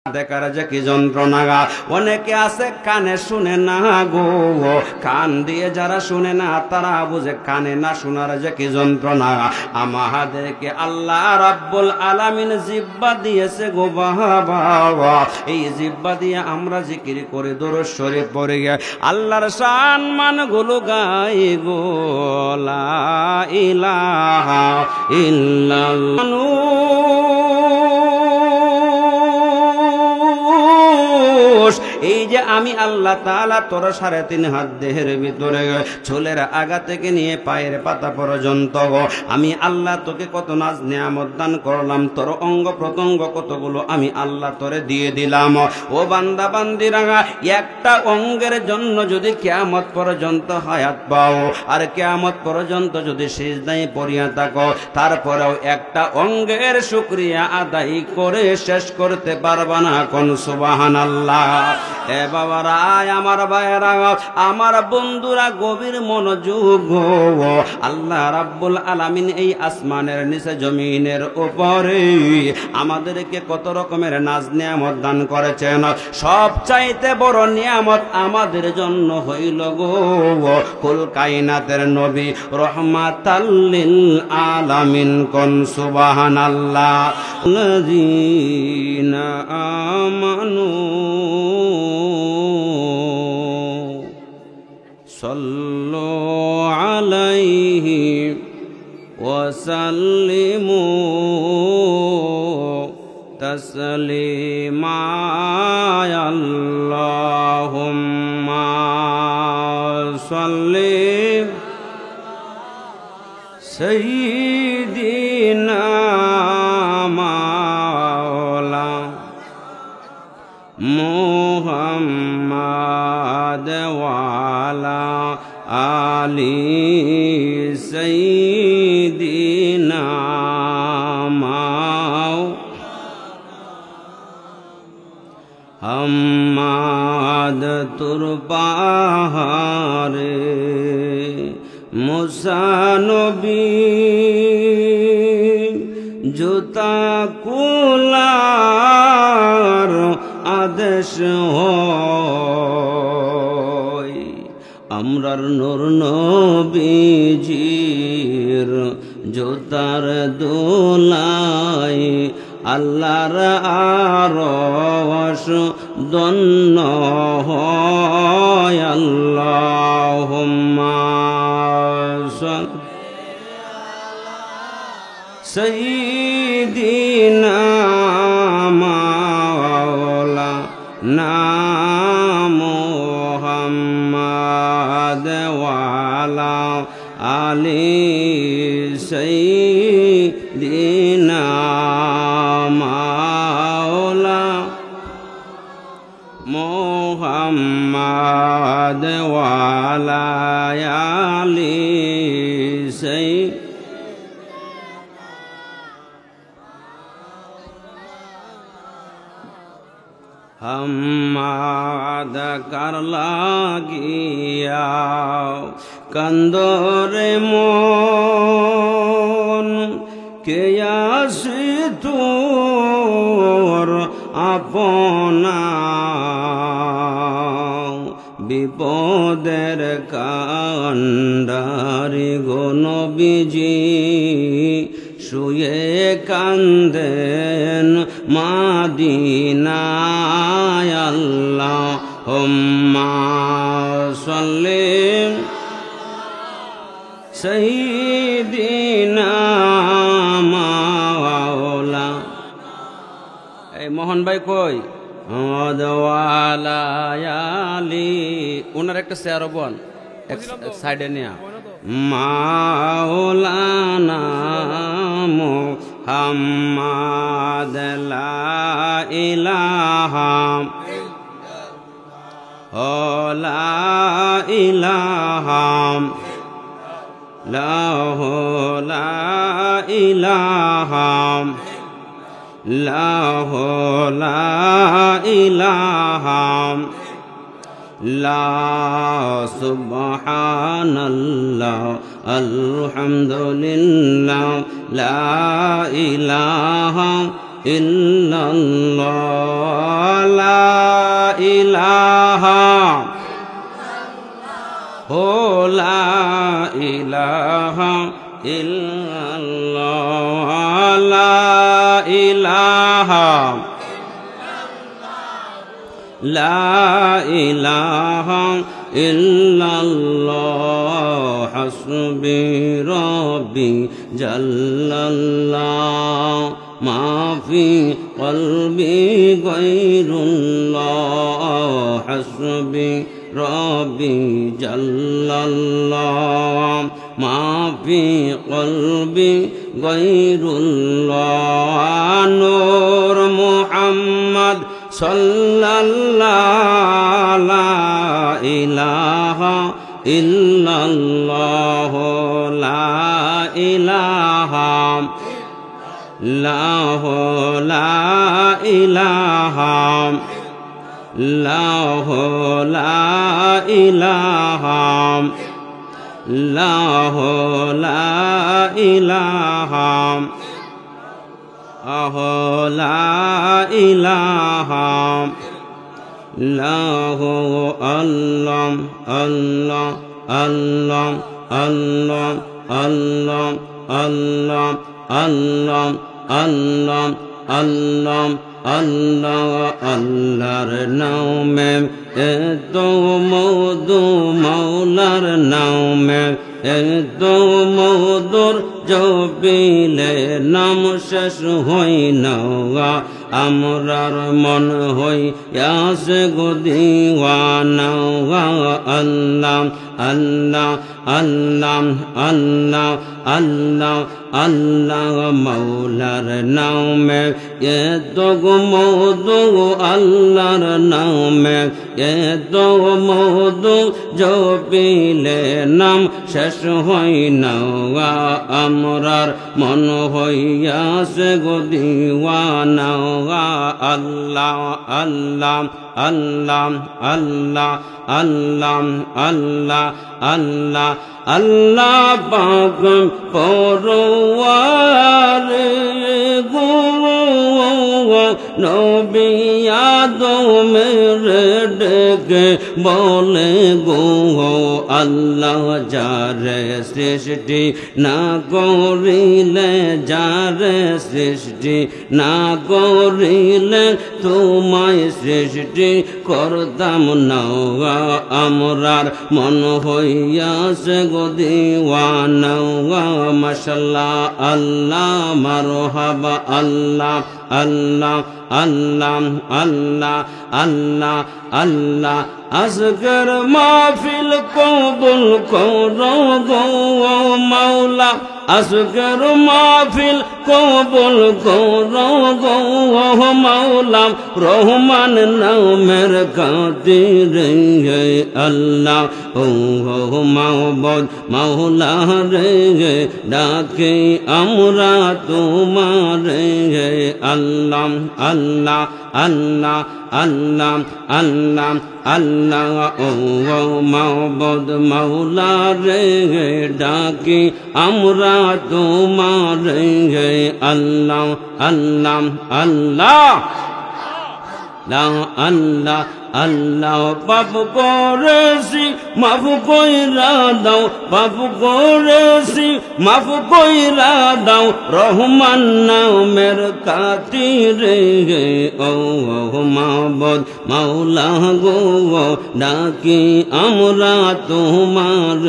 দেখার যে কি যন্ত্রণা। অনেকে আছে কানে শুনে না গো, কান দিয়ে যারা শুনে না তারা বুঝে কানে না শোনার যে কি যন্ত্রণা। আমাদেরকে আল্লাহ রাব্বুল আলামিন জিহ্বা দিয়েছে গো বাবা, এই জিহ্বা দিয়ে আমরা জিকির করে দরুদ শরীফ পড়ে গে আল্লাহর সম্মান গুলো গাই গো। লা ইলাহা ইল্লাল্লাহ। এই যে আমি আল্লাহ তাআলা তোর 3.5 হাত দেহের ভিতরে চুলের আগা থেকে নিয়ে পায়ের পাতা পর্যন্ত আমি আল্লাহ তোকে কত নাজ নিয়ামত দান করলাম, তোর অঙ্গ প্রত্যঙ্গ কতগুলো আমি আল্লাহ তোরে দিয়ে দিলাম। ও বান্দা বান্দিরা, একটা অঙ্গের জন্য যদি কিয়ামত পর্যন্ত হায়াত পাও আর কিয়ামত পর্যন্ত যদি সিজদায় পড়িয়া থাকো, তারপরেও একটা অঙ্গের শুকরিয়া আদায় করে শেষ করতে পারবা না। কোন সুবহানাল্লাহ। এ বাবারা, আমার ভাইয়েরা, আমার বন্ধুরা, গভীর মনোযোগ। আল্লাহ রাব্বুল আলামিন এই আসমানের নিচে জমিনের উপরে আমাদেরকে কত রকমের নাজ নিয়ামত দান করেছেন। সবচাইতে বড় নিয়ামত আমাদের জন্য হইল গো কুল কায়নাতের নবী রহমাতাল লিল আলামিন। কোন সুবহানাল্লাহ। আল্লাযীনা আমানু সাল্লু আলাইহি ওয়া সাল্লিমু তাসলিমা। আল্লাহুম্মা সাল্লি সাইয়্যিদিনা মাওলানা মুহাম্মাদ ওয়া আলা আলি সাইয়্যিদিনা হাম্মাদ তুর পাহাড়ে মুসা নবী জুতা কুলার আদেশ হয়। আমরার নূর নবীজির জুতার দোলাই আল্লাহর আরশ দন্ন হয়। আল্লাহুম্মা সাইয়্যিদিনা মাওলানা মুহাম্মাদ ওয়া আলা আলি সাইয়্যিদিনা মাওলানা মুহাম্মাদ ওয়া আলা আলি সাইয়্যিদিনা। হাম্মাদ কার লাগিয়া কান্দরে মন, কে আসি তোর আপনা বিপদের কান্ডারি গো নবীজি শুয়ে কান্দেন মাদিনায়। আল্লাহুম্মা সাল্লি সাইয়্যিদিনা মাওলানা। এই মোহন ভাই কই? আলি ওনার একটা শেয়ার বন এক সাইডে নিয়া মাওলানা মুহাম্মাদ লা ইলাহা লা ইলাহা লাহু লা ইলাহা লাহু লা ইলাহা লা সুবহানাল্লাহ আলহামদুলিল্লাহ লা ইলাহা ইল্লাল্লাহ লা ইলাহা ও লা ইলাহা ইল্লাল্লাহ লা ইলাহা লা ইলাহা ইল্লাল্লাহ হাসবি রব্বি জাল্লাল্লাহ মা ফি কলবি গায়রুল্লাহ হাসবি রব্বি জাল্লাল্লাহ মা ফি কলবি গায়রুল্লাহ নূর মুহাম্মদ সাল্লাল্লাহু লা ইলাহা ইল্লাল্লাহ লা ইলাহা লাহু লা ইলাহা লাহু লা ইলাহা লাহু লা ইলাহা লাহু লা ইলাহা লাহু আল্লাহ আল্লাহ আল্লাহ আল্লাহ আল্লাহ আল্লাহ আল্লাহ আল্লাহ আল্লাহ আল্লাহ আল্লাহর নামে এত মধু মাওলার নামে এত মধুর জপিলে নাম শেষ হই না আমরার মন হই আসে গো দিওয়ানা আল্লাহ আল্লাহ আল্লাহ আল্লাহ আল্লাহ আল্লাহ মাওলার নামে এত মধু আল্লাহর নামে এত মধু জপিলে নাম শেষ হই না আমরার মন হইয়াছে গো দিওয়ানা আল্লাহ আল্লাহ আল্লাহ আল্লাহ আল্লাহ আল্লাহ আল্লাহ আল্লাহ পাক পরওয়ার গো নবী আদমের ডেকে বলে গো আল্লাহ যারে সৃষ্টি না করিলে যারে সৃষ্টি না করিলে তোমায় সৃষ্টি করতাম না আমরার মন হইয়াছে গো দিওয়ানা মাশাআল্লাহ আল্লাহ মারহাবা আল্লাহ আল্লাহ আল্লাহ আল্লাহ আল্লাহ আল্লাহ আজকের মাহফিল কবুল করো গো মাওলা আজকের মাহফিল কবুল করো গো মাওলা রহমান নামের খাতিরে আল্লাহ ও মাওবুদ মাওলা রে ডাকে আমরা তোমারে আল্লাহ আল্লাহ আল্লাহ আল্লাহ আল্লাহ আল্লাহ ও মাওবুদ মাওলা রে ডাকি আমরা তোমারে আল্লাহ আল্লাহ আল্লাহ আল্লাহ আল্লাহ পাপ করেছি মাফ কইরা দাও পাপ করেছি মাফ কইরা দাও রহমান নামের খাতিরে ও মাবুদ মাওলা গো ডাকি আমরা তোমার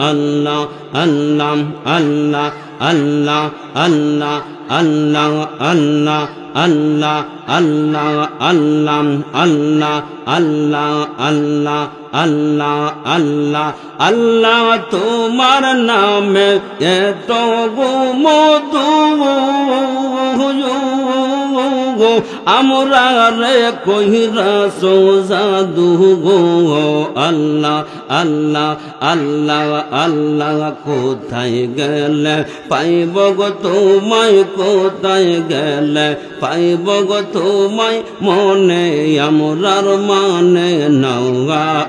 আল্লাহ আল্লাহ আল্লাহ আল্লাহ আল্লাহ আল্লাহ আল্লাহ আল্লাহ আল্লাহ আল্লাহ আল্লাহ আল্লাহ আল্লাহ আল্লাহ আল্লাহ আল্লাহ তোমার নামে এত মধু আমরা রে কইরা সোজাদু গো আল্লাহ আল্লাহ আল্লাহ আল্লাহ কোথায় গেলে পাইব গো তোমায় কোথায় গেলে পাইব গো তোমায় মনে আমরার মানে নাও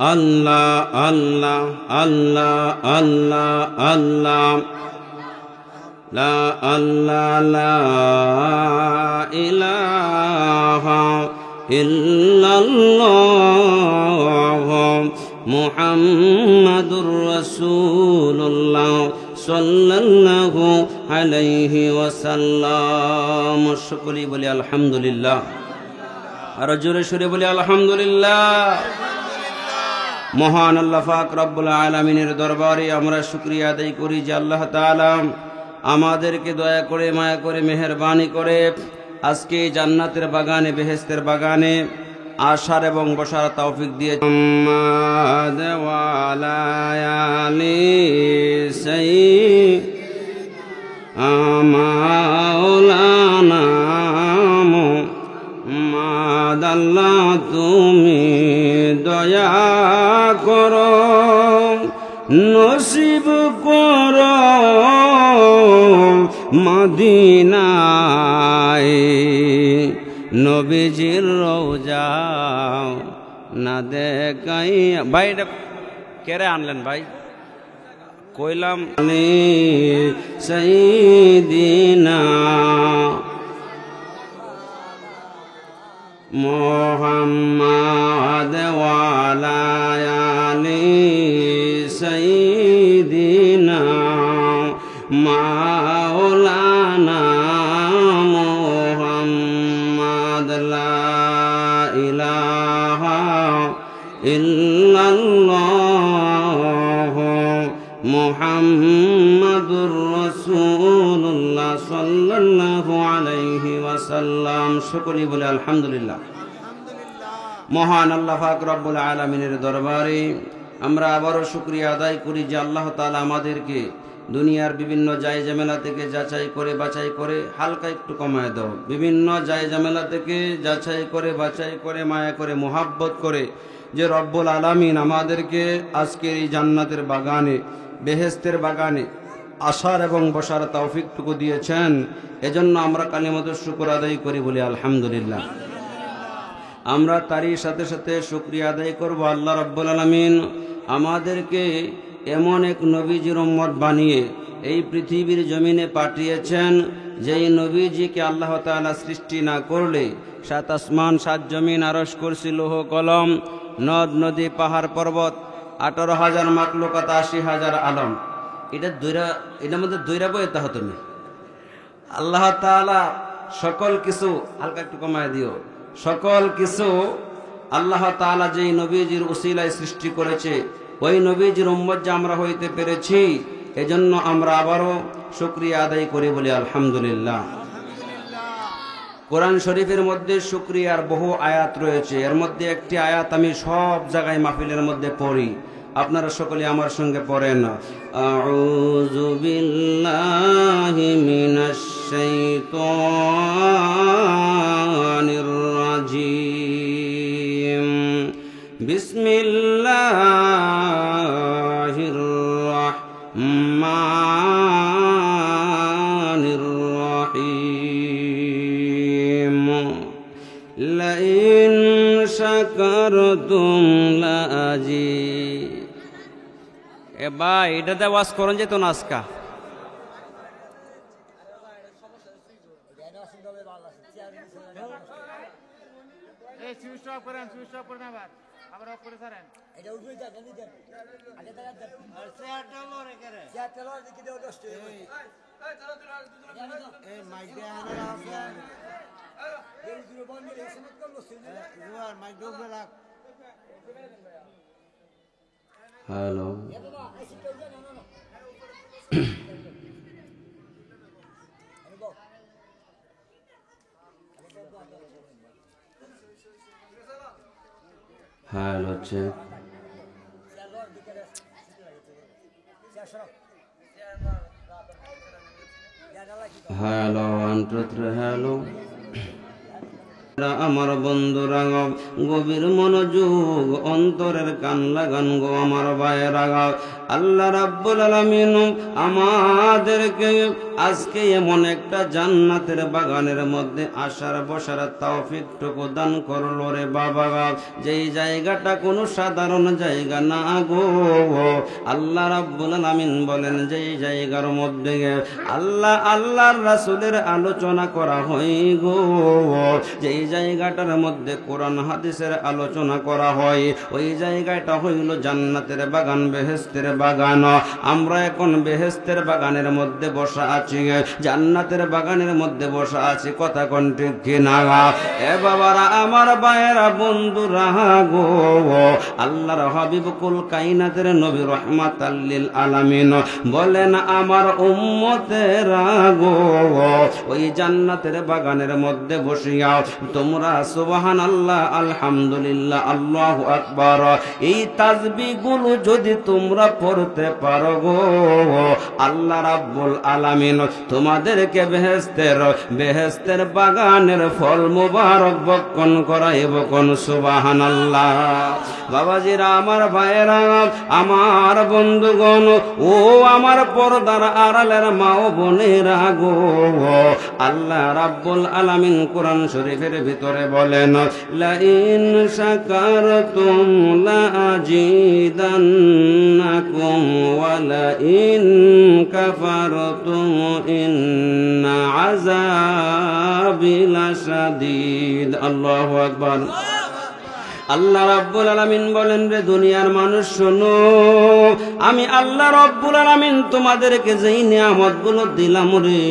আল্লাহ আল্লাহ আল্লাহ আল্লাহ আল্লাহ লা আল্লাহ লা ইলাহা ইল্লাল্লাহ মুহাম্মাদুর রাসূলুল্লাহ সাল্লাল্লাহু আলাইহি ওয়াসাল্লাম। সকলে বলি আলহামদুলিল্লাহ, আর জোরে সোরে বলি আলহামদুলিল্লাহ। মহান আল্লাহ পাক রব্বুল আলামিনের দরবারে আমরা শুকরিয়া আদায় করি যে আল্লাহ তাআলা আমাদেরকে দয়া করে মায়া করে মেহেরবানি করে আজকে জান্নাতের বাগানে বেহেশতের বাগানে আসার এবং বসার তৌফিক দিয়ে মুহাম্মদ ওয়া আলা আলি সাইয়্যিদিনা মাওলানা মুহাম্মদ। আল্লাহ তুমি দয়া করো, নসিব করো মদিনায় নবীজির রওজা না দেখাই। ভাই এটা কেড়ে আনলেন ভাই? কইলাম সাইয়্যিদিনা মুহাম্মদ ওয়া আলা আলি সাইয়্যিদিনা মাওলানা মুহাম্মদ। লা ইলাহা ইল্লাল্লাহ মুহাম্মাদুর রাসূলুল্লাহ সাল্লাল্লাহু আলাইহি ওয়াসাল্লাম। সকলেই বলে আলহামদুলিল্লাহ। মহান আল্লাহ পাক রব্বুল আলামিনের দরবারে আমরা আবারও শুকরিয়া আদায় করি যে আল্লাহ তাআলা আমাদেরকে দুনিয়ার বিভিন্ন জায়জামেলা থেকে যাচাই করে বাছাই করে, হালকা একটু কমায় দাও, বিভিন্ন জায়জামেলা থেকে যাচাই করে বাছাই করে মায়া করে মোহাব্বত করে যে রব্বুল আলামিন আমাদেরকে আজকের এই জান্নাতের বাগানে বেহেশতের বাগানে আসার এবং বসার তৌফিকটুকু দিয়েছেন। এজন্য আমরা কালিমাতুশ শুকর আদায় করি বলি আলহামদুলিল্লাহ। আমরা তারই সাথে সাথে শুকরিয়া আদায় করব আল্লাহ রাব্বুল আলামিন আমাদেরকে এমন এক নবীজির উম্মত বানিয়ে এই পৃথিবীর জমিনে পাঠিয়েছেন, যেই নবীজিকে আল্লাহ তাআলা সৃষ্টি না করলে সাত আসমান সাত জমিন আরশ কুরসি লৌহ কলম নদ নদী পাহাড় পর্বত 18,000 মাখলুকাত 80,000 আলম, এটার মধ্যে দুইরা বইতে হতো না। আল্লাহ তাআলা সকল কিছু, হালকা একটু কমায় দিও, সকল কিছু আল্লাহ তাআলা যেই নবীজির উসিলায় সৃষ্টি করেছে, ওই নবীজির উম্মত যে আমরা হইতে পেরেছি, এজন্য আমরা আবারও শুকরিয়া আদায় করি বলি আলহামদুলিল্লাহ। কোরআন শরীফের মধ্যে শুকরিয়ার বহু আয়াত রয়েছে, এর মধ্যে একটি আয়াত আমি সব জায়গায় মাহফিলের মধ্যে পড়ি, আপনারা সকলে আমার সঙ্গে পড়েন। আউযু বিল্লাহি মিনাশ শাইতানির রাজিম, বিসমিল্লাহির রাহমানির রাহিম, লাইন শাকারতুম লাআজিদ। এ ভাই এটাতে ওয়াজ করেন যেত না আজকা। Hello, hello check, hello 1 2 3 hello. আমার বন্ধুরা গভীর মনোযোগ অন্তরের কান লাগান গো আমার ভাইয়েরা, আল্লাহ রাব্বুল আলামিন আমাদেরকে আজকে এমন একটা জান্নাতের বাগানের মধ্যে আসার বসার তৌফিকটুকু দান করলো রে বাবা, যেই জায়গাটা কোনো সাধারণ জায়গা না গো। আল্লাহ রাব্বুল আলামিন বলেন যেই জায়গার মধ্যে আল্লাহর রাসূলের আলোচনা করা হয় গো, যেই জায়গাটার মধ্যে কোরআন হাদিসের আলোচনা করা হয়, ওই জায়গাটা হইল জান্নাতের বাগান, বেহেশতের বাগান। আমরা এখন বেহেশতের বাগানের মধ্যে বসা আছি, জান্নাতের বাগানের মধ্যে বসা আছি, কথা কোন ঠিক কিনা? এ বাবারা, আমার ভাইয়েরা, বন্ধুরা গো, আল্লাহর হাবিব কুল কায়নাতের নবী রাহমাতাল লিল আলামিন বলেন আমার উম্মতেরা গো, ওই জান্নাতের বাগানের মধ্যে বসিয়া তোমরা সুবহানাল্লাহ, আলহামদুলিল্লাহ, আল্লাহু আকবার এই তাসবিহগুলো যদি তোমরা পড়তে পারো গো, আল্লাহ রাব্বুল আলামিন তোমাদেরকে বেহেশতের বাগানের ফল মুবারক বক্ষণ করাইব। কোন সুবহানাল্লাহ। বাবাজিরা, আমার ভাইয়েরা, আমার বন্ধুগণ, ও আমার পর্দার আড়ালের মা ও বোনেরা গো, আল্লাহ রাব্বুল আলামিন কোরআন শরীফের ভিতরে বলেন লাইন শাকারতুম লাজিদান্নাকুম ওয়া লাইন কাফারতুম ইন্না আযাবি লাশাদীদ। আল্লাহু আকবার। আল্লাহ রাব্বুল আলামিন বলেন রে দুনিয়ার মানুষ শোনো, আমি আল্লাহ রাব্বুল আলামিন তোমাদেরকে যেই নিয়ামতগুলো দিলাম রে,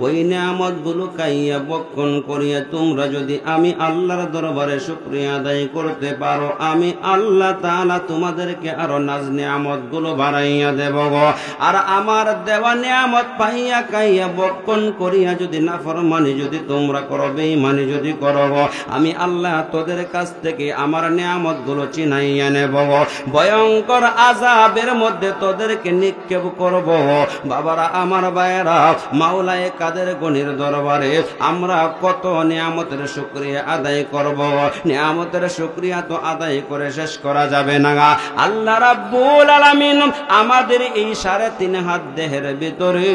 ওই নিয়ামতগুলো খাইয়া বক্ষণ করিয়া তোমরা যদি আমি আল্লাহর দরবারে শুকরিয়া আদায় করতে পারো, আমি আল্লাহ তাআলা তোমাদেরকে আরো নাজ নিয়ামতগুলো বাড়াইয়া দেব গো। আর আমার দেওয়া নিয়ামত পাইয়া খাইয়া বক্ষণ করিয়া যদি নাফরমানি যদি তোমরা করো, বেঈমানি যদি করো গো, আমি আল্লাহ তোদের কাছ থেকে আমার নিয়ামতগুলো চিনাইয়া নেব, ভয়ঙ্কর আযাবের মধ্যে তোদেরকে নিক্ষেপ করব। বাবারা, আমার ভাইয়েরা, মাওলায়ে কাদের গনির দরবারে আমরা কত নিয়ামতের শুকরিয়া আদায় করব, নিয়ামতের শুকরিয়া তো আদায় করে শেষ করা যাবে না। আল্লাহ রাব্বুল আলামিন আমাদের এই 3.5 হাত দেহের ভিতরে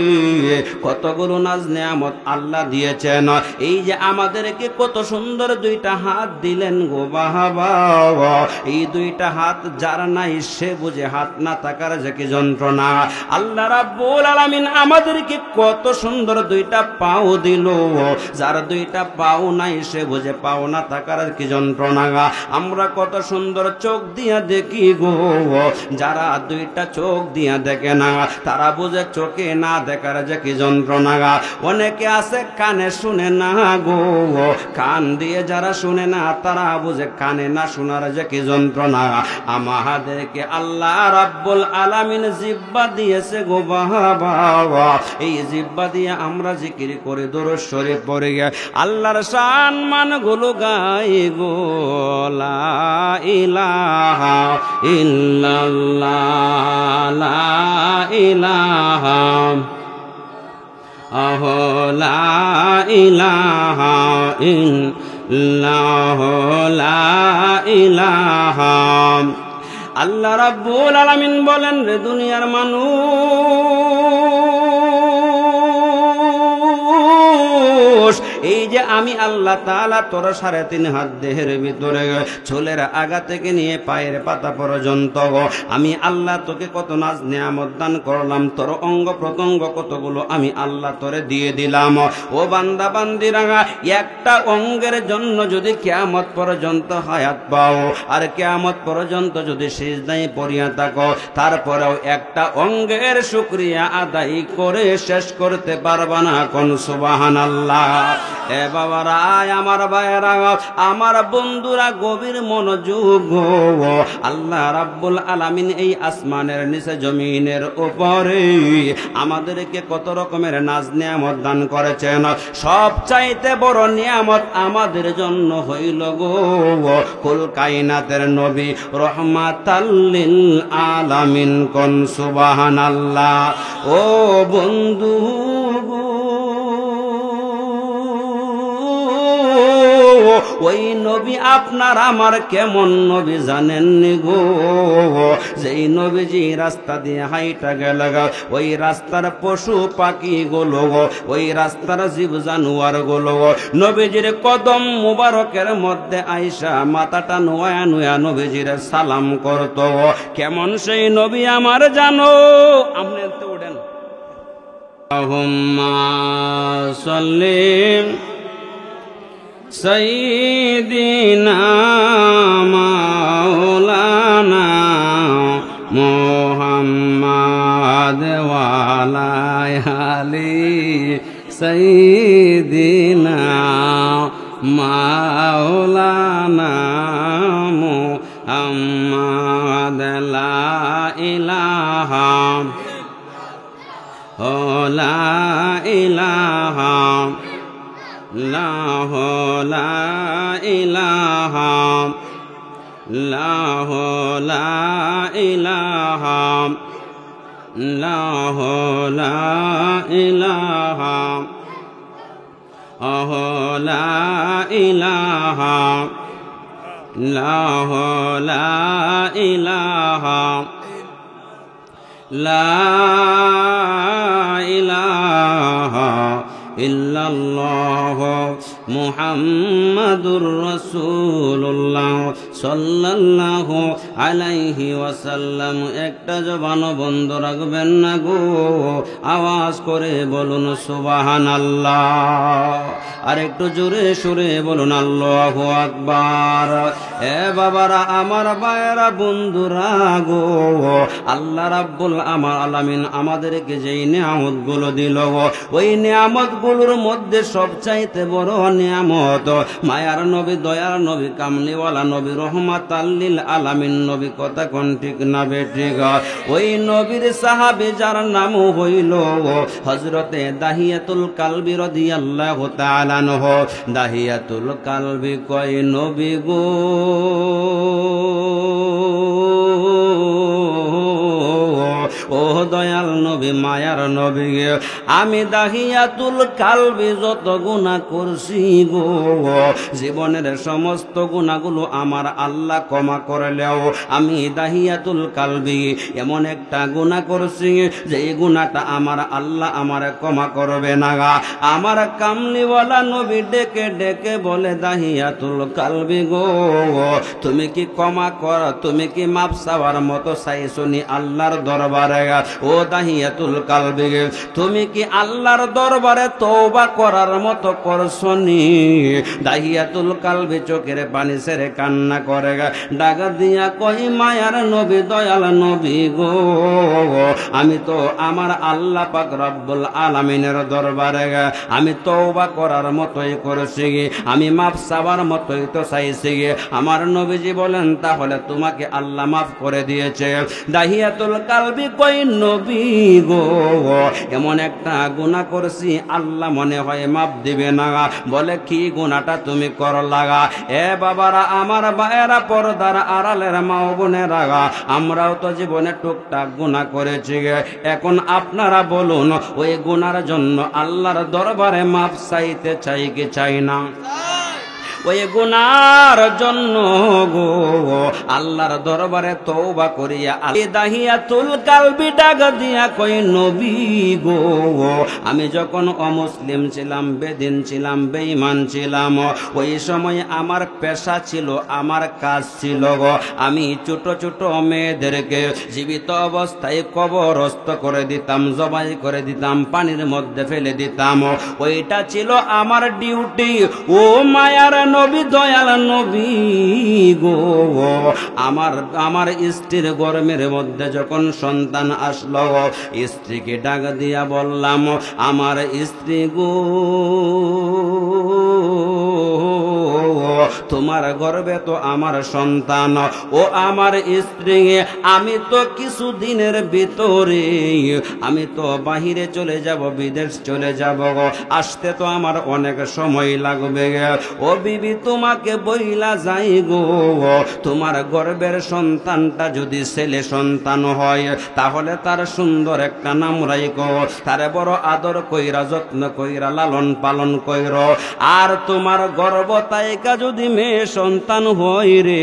কতগুলো নাজ নিয়ামত আল্লাহ দিয়েছেন। এই যে আমাদেরকে কত সুন্দর 2টা হাত দিলেন গো বাবা, এই 2টা হাত যার নাই সে বুঝে হাত না থাকার যে কি যন্ত্রণা। আল্লাহ রাব্বুল আলামিন আমাদেরকে কত সুন্দর 2টা পাও দিল, যার 2টা পাও নাই সে বুঝে পাও না থাকার কি যন্ত্রণা। আমরা কত সুন্দর চোখ দিয়া দেখি গো, যারা 2টা চোখ দিয়া দেখে না তারা বুঝে চোখে না দেখার যে কি যন্ত্রণা। অনেকে আছে কানে শুনে না গো, কান দিয়ে যারা শুনে না তারা বুঝে কানে না শোনার যে কি যন্ত্রণা। আমাদেরকে আল্লাহ রাব্বুল আলামিন জিহ্বা দিয়েছে গো বাবা, এই জিহ্বা দিয়ে আমরা জিকির করে দরুদ শরীফ পড়ে আল্লাহর সম্মান গুলো গাই গো। লা ইলাহা ইল্লাল্লাহ, লা ইলাহা লা ইলাহা ইল্লাল্লাহ, লা ইলাহা। আল্লাহ রাব্বুল আলামিন বলেন রে দুনিয়ার মানুষ, এই যে আমি আল্লাহ তাআলা তোর 3.5 হাত দেহের ভিতরে চুলের আগা থেকে নিয়ে পায়ের পাতা পর্যন্ত আমি আল্লাহ তোকে কত নাজ নিয়ামত দান করলাম, তোর অঙ্গ প্রত্যঙ্গ কতগুলো আমি আল্লাহ তোরে দিয়ে দিলাম। ও বান্দা বান্দিরা, একটা অঙ্গের জন্য যদি কিয়ামত পর্যন্ত হায়াত পাও আর কিয়ামত পর্যন্ত যদি সিজদায় পড়িয়া থাকো, তারপরেও একটা অঙ্গের শুকরিয়া আদায় করে শেষ করতে পারবা না। কোন সুবহানাল্লাহ। এ বাবারা, আমার ভাইয়েরা, আমার বন্ধুরা, গভীর মনোযোগ। আল্লাহ রাব্বুল আলামিন এই আসমানের নিচে জমিনের উপরে আমাদেরকে কত রকমের নাজ নিয়ামত দান করেছেন। সবচাইতে বড় নিয়ামত আমাদের জন্য হইল গো কুল কায়নাতের নবী রহমাতাল লিল আলামিন। কোন সুবহানাল্লাহ। ও বন্ধু, ওই নবী আপনার আমার কেমন নবী জানেননি গো? যেই নবীজি রাস্তা দিয়ে হাইটা গেল গো, ওই রাস্তার পশু পাখি গুলো গো, ওই রাস্তার জীব জানোয়ার গুলো গো নবীজির কদম মুবারকের মধ্যে আইসা মাথাটা নোয়া নোয়া নবীজির সালাম করত। কেমন সেই নবী আমার জানো? আপনি তো উঠেন। আল্লাহুম্মা সাল্লি সাইয়্যিদিনা মাওলানা মুহাম্মাদ ওয়া আলা আলি সাইয়্যিদিনা মাওলানা মুহাম্মাদ লা ইলাহা লা ইলাহা লা ইলাহা লা ইলাহা লা ইলাহা লা ইলাহা লা ইলাহা লা ইলাহা ইল্লাল্লাহ মুহাম্মাদুর রাসূলুল্লাহ সাল্লাল্লাহু আলাইহি ওয়াসাল্লাম। একটা জবান বন্ধ রাখবেন না গো, আওয়াজ করে বলুন সুবহানাল্লাহ। আর একটু জোরে সুরে বলুন আল্লাহু আকবার। এ বাবারা, আমার ভাইয়েরা, বন্ধুরা গো, আল্লাহ রাব্বুল আলামিন আমাদেরকে যেই নিয়ামতগুলো দিল গো, ওই নিয়ামতগুলোর মধ্যে সবচাইতে বড় নিয়ামত মায়ার নবী, দয়ার নবী, কামলিওয়ালা নবী, রহমাতাল লিল আলামিন নবী। কথা কোন ঠিক না বেঠিক? ওই নবীর সাহাবী যার নাম হইল হযরতে দাহিয়াতুল কালবি রাদিয়াল্লাহু তাআলা আনহু। দাহিয়াতুল কালবি কয় নবী গো, ও দয়াল নবী, মায়ার নবী, আমি দাহিয়াতুল কালবি যত গুনাহ করছি গো, জীবনের সমস্ত গুনাহগুলো আমার আল্লাহ ক্ষমা করলেও আমি দাহিয়াতুল কালবি এমন একটা গুনাহ করছি যে এই গুনাহটা আমার আল্লাহ আমার ক্ষমা করবে না। আমার কামলিওয়ালা নবী ডেকে ডেকে বলে, দাহিয়াতুল কালবি গো, তুমি কি ক্ষমা কর, তুমি কি মাপ চাওয়ার মতো চাইছনি আল্লাহর দরবারে? ও দাহিয়াতুল কালবি, তুমি কি আল্লাহর দরবারে তওবা করার মতো করছনি? দাহিয়াতুল কালবি চোখের পানি ছেড়ে কান্না করে ডাক দিয়া কই, মায়ার নবী, দয়াল নবী গো, আমি তো আমার আল্লাহ পাক রব্বুল আলামিনের দরবারে আমি তওবা করার মতোই করেছি, আমি মাফ চাওয়ার মতোই তো চাইছি। আমার নবীজি বলেন, তাহলে তোমাকে আল্লাহ মাফ করে দিয়েছে। দাহিয়াতুল কালবি কই, নবী গো, এমন একটা গুনাহ করছি আল্লাহ মনে হয় মাফ দিবে না। বলে, কি গুনাহটা তুমি করলা? এ বাবারা, আমার ভাইয়েরা, পর্দার আড়ালের মা বোনেরা, আমরাও তো জীবনে টুকটাক গুনাহ করেছি। এখন আপনারা বলুন, ওই গুনার জন্য আল্লাহর দরবারে মাফ চাইতে চাই কি চাই না? ওই গুনার জন্য গো আল্লাহর দরবারে তওবা করিয়া দাহিয়াতুল কালবি ডাক দিয়া কই, নবী গো, আমি যখন অমুসলিম ছিলাম, বেদিন ছিলাম, বেঈমান ছিলাম, ওই সময় আমার পেশা ছিল, আমার কাজ ছিল গো, আমি ছোট ছোট মেয়েদেরকে জীবিত অবস্থায় কবরস্থ করে দিতাম, জবাই করে দিতাম, পানির মধ্যে ফেলে দিতাম। ওইটা ছিল আমার ডিউটি। ও মায়ার নবী, দয়াল নবী গো, আমার স্ত্রীর গর্ভের মধ্যে যখন সন্তান আসলো, স্ত্রীকে ডাক দিয়া বললাম, আমার স্ত্রী গো, তোমার গর্ভে তো আমার সন্তান, ও আমার স্ত্রী, আমি তো কিছু দিনের ভিতরে আমি তো বাহিরে চলে যাব, বিদেশ চলে যাব, আসতে তো আমার অনেক সময় লাগবে। ও বিবি, তোমাকে বইলা যাই গো, তোমার গর্ভের সন্তানটা যদি ছেলে সন্তান হয় তাহলে তার সুন্দর একটা নাম রাখো, তারে বড় আদর কইরা যত্ন কইরা লালন পালন কইর। আর তোমার গর্ভতায়িকা যদি মেয়ে সন্তান হয় রে,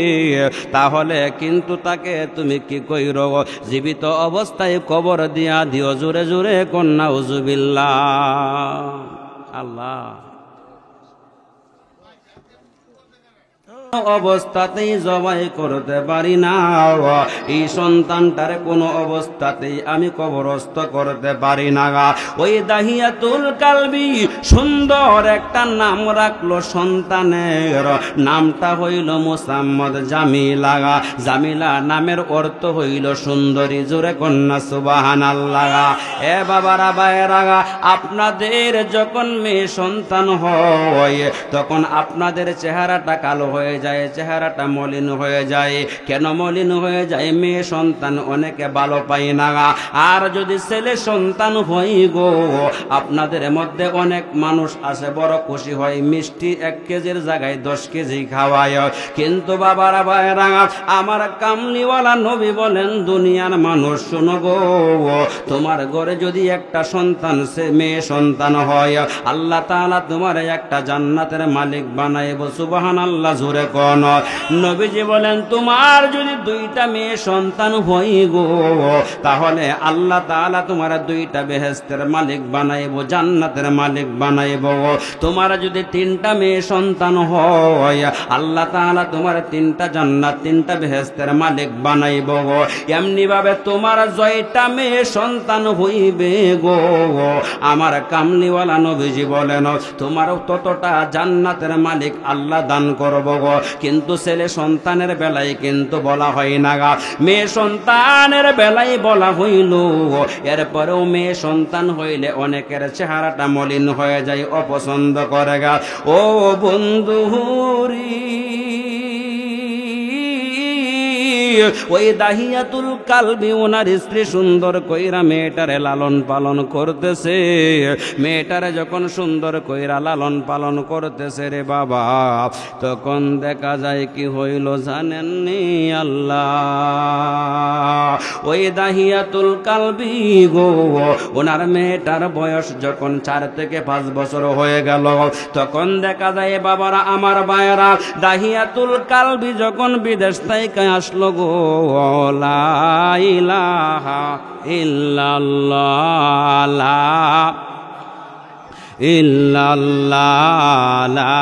তাহলে কিন্তু তাকে তুমি কি কইর, জীবিত অবস্থায় কবর দিয়া দিও। জোরে জোরে কন্যা উজুবিল্লাহ। আল্লাহ অবস্থাতেই জবাই করতে পারি না, এই সন্তানটারে কোনো অবস্থাতেই আমি কবরস্থ করতে পারি না। ওই দাহিয়াতুল কালবি সুন্দর একটা নাম রাখলো সন্তানের, নামটা হইল মুসাম্মদ জামিলা। জামিলা নামের অর্থ হইল সুন্দরী। জোরে কন্যা সুবহানাল্লাহ। এ বাবারা ভাইয়েরা, আপনাদের যখন মেয়ে সন্তান হয় তখন আপনাদের চেহারাটা কালো হয়ে যায়, চেহারাটা মলিন হয়ে যায়। কেন মলিন হয়ে যায়? মেয়ে সন্তান অনেকে ভালো পায় না। আর যদি ছেলে সন্তান হয় গো, আপনাদের মধ্যে অনেক মানুষ আছে বড় খুশি হয়, মিষ্টি 1 কেজির জায়গায় 10 কেজি খাওয়ায়। কিন্তু বাবারা ভাইয়েরা, আমার কামলিওয়ালা নবী বলেন, দুনিয়ার মানুষ শোনো গো, তোমার ঘরে যদি একটা সন্তান সে মেয়ে সন্তান হয়, আল্লাহ তাআলা তোমার একটা জান্নাতের মালিক বানাইব। সুবহানাল্লাহ। জোরে কোন নবীজি বলেন, তোমার যদি 2টা মেয়ে সন্তান হয় গো, তাহলে আল্লাহ তাআলা তোমার 2টা বেহেশতের মালিক বানাইব, জান্নাতের মালিক বানাইব। তোমার যদি 3টা মেয়ে সন্তান হয়, আল্লাহ তাআলা তোমার 3টা জান্নাত 3টা বেহেশতের মালিক বানাইব। এমনি ভাবে তোমার 6টা মেয়ে সন্তান হইবে গো, আমার কামলিওয়ালা নবীজি বলেন, তোমার ততটা জান্নাতের মালিক আল্লাহ দান করব গো। কিন্তু ছেলে সন্তানের বেলায় কিন্তু বলা হয় না, মেয়ে সন্তানের বেলায় বলা হইল। এরপরেও মেয়ে সন্তান হইলে অনেকের চেহারাটা মলিন হয়ে যায়, অপছন্দ করে গা। ও বন্ধুরি, ওই দাহিয়াতুল কালবি ওনার স্ত্রী সুন্দর কইরা মেয়েটারে লালন পালন করতেছে। মেয়েটারে যখন সুন্দর কইরা লালন পালন করতেছে রে বাবা, তখন দেখা যায় কি হইল জানেননি আল্লাহ? ওই দাহিয়াতুল কালবি গো, ওনার মেয়েটার বয়স যখন 4 থেকে 5 বছর হয়ে গেল, তখন দেখা যায় বাবারা আমার ভাইয়েরা, দাহিয়াতুল কালবি যখন বিদেশ থেকে আসলো গো, লা ইলাহা ইল্লাল্লাহ, লা ইল্লাল্লাহ, লা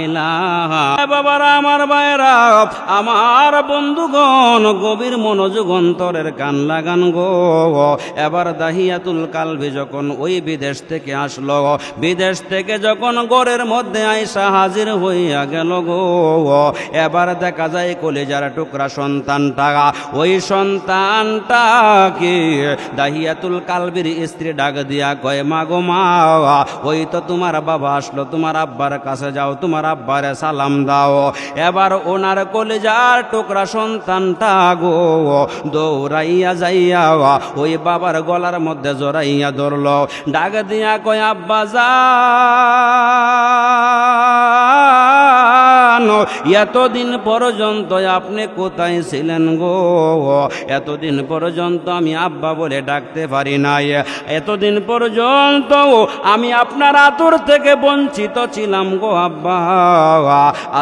ইলাহা। বাবারা আমার ভাইরা, আমার বন্ধুগণ, গভীর মনোযোগ অন্তরের কান লাগান গো। এবার দাহিয়াতুল কালবি যখন ওই বিদেশ থেকে আসলো, বিদেশ থেকে যখন ঘরের মধ্যে আইসা হাজির হইয়া গেল গো, এবার দেখা যায় কলিজার টুকরা সন্তানটা, ওই সন্তানটাকে দাহিয়াতুল কালবির স্ত্রী ডাক দিয়া কয়, মা গো মা, ওই তো তোমার বাবা আসলো, তোমার আব্বার কাছে যাও, তোমার আব্বারে সালাম দাও। এবার ওনার কলিজার টুকরা সন্তানটা গো দৌড়াইয়া যাইয়া ওই বাবার গলার মধ্যে জড়াইয়া ধরল, ডাক দিয়া কয়, আব্বা জান, এতদিন পর্যন্ত আপনি কোথায় ছিলেন গো? এতদিন পর্যন্ত আমি আব্বা বলে ডাকতে পারি নাই, এতদিন পর্যন্ত আমি আপনার আদর থেকে বঞ্চিত ছিলাম গো আব্বা।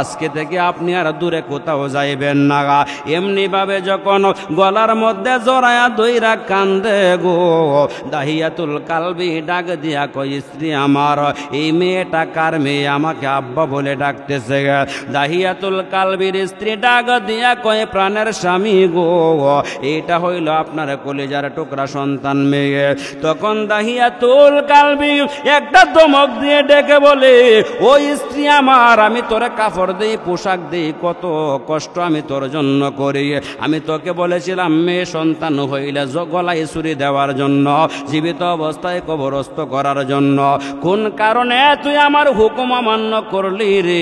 আজকে থেকে আপনি আর দূরে কোথাও যাইবেন না। এমনি ভাবে যখন গলার মধ্যে জড়ায়া দইরা কান্দে গো, দাহিয়াতুল কালবি ডাক দিয়া কই, স্ত্রী আমার, এই মেয়েটা কার মেয়ে? আমাকে আব্বা বলে ডাকতেছে। দাহিয়াতুল কালবির স্ত্রী ডাক দিয়া কয়, প্রাণের স্বামী গো, এটা হইল আপনার কলিজার টুকরা সন্তান মেয়ে। তখন দাহিয়াতুল কালবি একটা ধমক দিয়ে ডেকে বলে, ওই স্ত্রী আমার, আমি তোরে কাপড় দেই, পোশাক দেই, কত কষ্ট আমি তোর জন্য করি। আমি তোকে বলেছিলাম মেয়ে সন্তান হইলে গলায় ছুরি দেওয়ার জন্য, জীবিত অবস্থায় কবরস্থ করার জন্য। কোন কারণে তুই আমার হুকুম অমান্য করলি রে?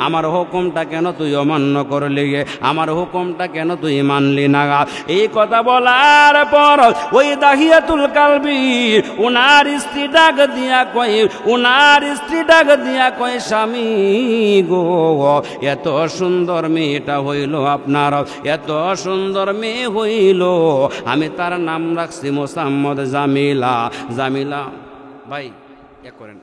আমার আমার হুকুমটা কেন তুই অমান্য করলি, আমার হুকুমটা কেন তুই মানলি না? এই কথা বলার পর ওই দাহিয়াতুল কালবি উনার স্ত্রী ডাক দিয়া কয় স্বামী গো, এত সুন্দর মেয়েটা হইল আপনার, এত সুন্দর মেয়ে হইল, আমি তার নাম রাখছি মোসাম্মদ জামিলা। জামিলা ভাই এ করেন।